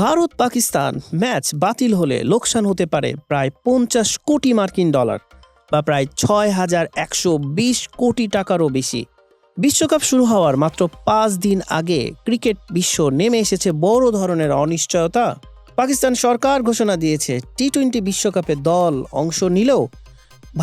Bharat Pakistan match বাতিল হলে লোকসান হতে পারে প্রায় 50 কোটি মার্কিন ডলার বা প্রায় 6,120 কোটি টাকারও বেশি। বিশ্বকাপ শুরু হওয়ার মাত্র 5 দিন আগে ক্রিকেট বিশ্ব নেমে এসেছে বড় ধরনের অনিশ্চয়তা। পাকিস্তান সরকার ঘোষণা দিয়েছে টি-20 বিশ্বকাপে দল অংশ নিলেও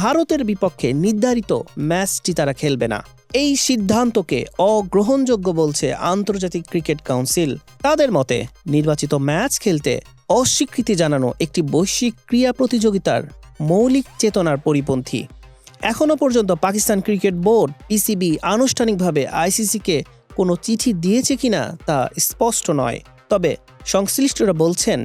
ভারতের বিপক্ষে নির্ধারিত ম্যাচটি তারা খেলবে না। এই সিদ্ধান্তকে অগ্রহণযোগ্য বলছে আন্তর্জাতিক ক্রিকেট কাউন্সিল। তাদের মতে নির্বাচিত ম্যাচ খেলতে অস্বীকৃতি জানানো একটি বৈশ্বিক ক্রীড়া প্রতিযোগিতার মৌলিক চেতনার পরিপন্থী। এখনও পর্যন্ত পাকিস্তান ক্রিকেট বোর্ড পিসিবি আনুষ্ঠানিকভাবে আইসিসিকে কোনো চিঠি দিয়েছে কিনা তা স্পষ্ট নয়। তবে সংশ্লিষ্টরা বলছেন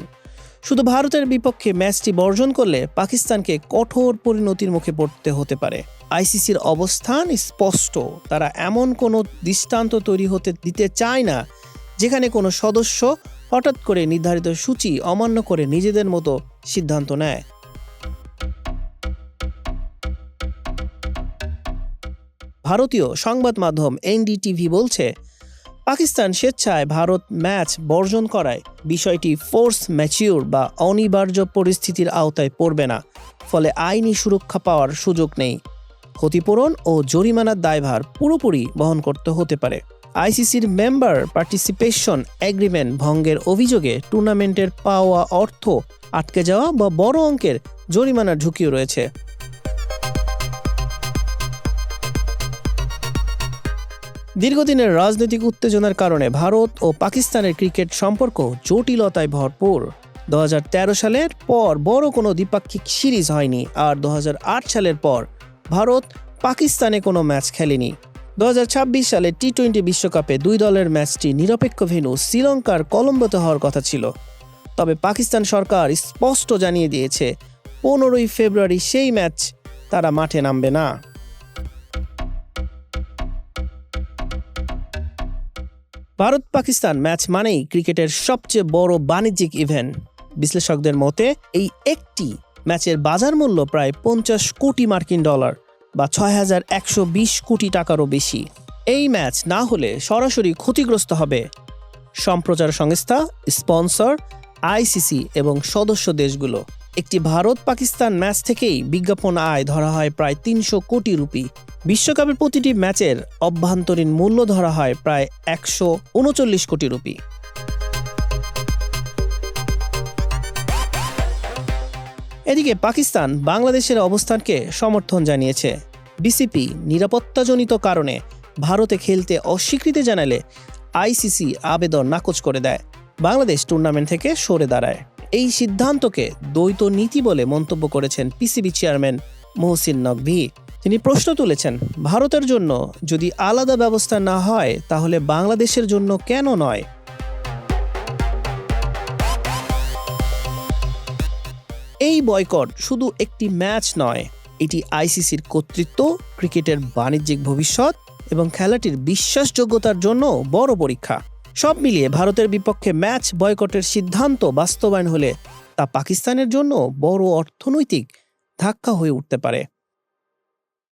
শুধু ভারতের বিপক্ষে ম্যাচটি বর্জন করলে পাকিস্তানকে কঠোর পরিণতির মুখে পড়তে হতে পারে। আইসিসির অবস্থান স্পষ্ট, তারা এমন কোনো দৃষ্টান্ত তৈরি হতে দিতে চায় না যেখানে কোনো সদস্য হঠাৎ করে নির্ধারিত সূচি অমান্য করে নিজেদের মতো সিদ্ধান্ত নেয়। ভারতীয় সংবাদ মাধ্যম এনডিটিভি বলছে পাকিস্তান স্বেচ্ছায় ভারত ম্যাচ বর্জন করায় বিষয়টি ফোর্স ম্যাচিউর বা অনিবার্য পরিস্থিতির আওতায় পড়বে না, ফলে আইনি সুরক্ষা পাওয়ার সুযোগ নেই। ক্ষতিপূরণ ও জরিমানার দায়ভার পুরোপুরি বহন করতে হতে পারে। আইসিসির মেম্বার পার্টিসিপেশন এগ্রিমেন্ট ভঙ্গের অভিযোগে টুর্নামেন্টের পাওয়া অর্থ আটকে যাওয়া বা বড় অঙ্কের জরিমানার ঝুঁকিও রয়েছে। দীর্ঘদিনের রাজনৈতিক উত্তেজনার কারণে ভারত ও পাকিস্তানের ক্রিকেট সম্পর্ক জটিলতায় ভরপুর। 2013 সালের পর বড় কোনো দ্বিপাক্ষিক সিরিজ হয়নি, আর 2008 সালের পর ভারত পাকিস্তানে কোনো ম্যাচ খেলেনি। 2026 সালে টি-20 বিশ্বকাপে দুই দলের ম্যাচটি নিরপেক্ষ ভেন্যু শ্রীলঙ্কার কলম্বোতে হওয়ার কথা ছিল। তবে পাকিস্তান সরকার স্পষ্ট জানিয়ে দিয়েছে 15 ফেব্রুয়ারি সেই ম্যাচ তারা মাঠে নামবে না। ভারত পাকিস্তান ম্যাচ মানেই ক্রিকেটের সবচেয়ে বড় বাণিজ্যিক ইভেন্ট। বিশ্লেষকদের মতে এই একটি ম্যাচের বাজার মূল্য প্রায় 50 কোটি মার্কিন ডলার বা 6,120 কোটি টাকারও বেশি। এই ম্যাচ না হলে সরাসরি ক্ষতিগ্রস্ত হবে সম্প্রচার সংস্থা, স্পন্সর, আইসিসি এবং সদস্য দেশগুলো। একটি ভারত পাকিস্তান ম্যাচ থেকেই বিজ্ঞাপন আয় ধরা হয় প্রায় 300 কোটি রুপি। বিশ্বকাপের প্রতিটি ম্যাচের অভ্যন্তরীণ মূল্য ধরা হয় প্রায় 139 কোটি রুপি। এদিকে পাকিস্তান বাংলাদেশের অবস্থানকে সমর্থন জানিয়েছে। বিসিবি নিরাপত্তাজনিত কারণে ভারতে খেলতে অস্বীকৃতি জানালে আইসিসি আবেদন নাকচ করে দেয়। বাংলাদেশ টুর্নামেন্ট থেকে সরে দাঁড়ায়। এই সিদ্ধান্তকে দ্বৈত নীতি বলে মন্তব্য করেছেন পিসিবি চেয়ারম্যান মহসিন নকভি। তিনি প্রশ্ন তুলেছেন, ভারতের জন্য যদি আলাদা ব্যবস্থা না হয় তাহলে বাংলাদেশের জন্য কেন নয়? এই বয়কট শুধু একটি ম্যাচ নয়, এটি আইসিসির কর্তৃত্ব, ক্রিকেটের বাণিজ্যিক ভবিষ্যৎ এবং খেলাটির বিশ্বাসযোগ্যতার জন্য বড় পরীক্ষা। সব মিলিয়ে ভারতের বিপক্ষে ম্যাচ বয়কটের সিদ্ধান্ত বাস্তবায়ন হলে তা পাকিস্তানের জন্য বড় অর্থনৈতিক ধাক্কা হয়ে উঠতে পারে।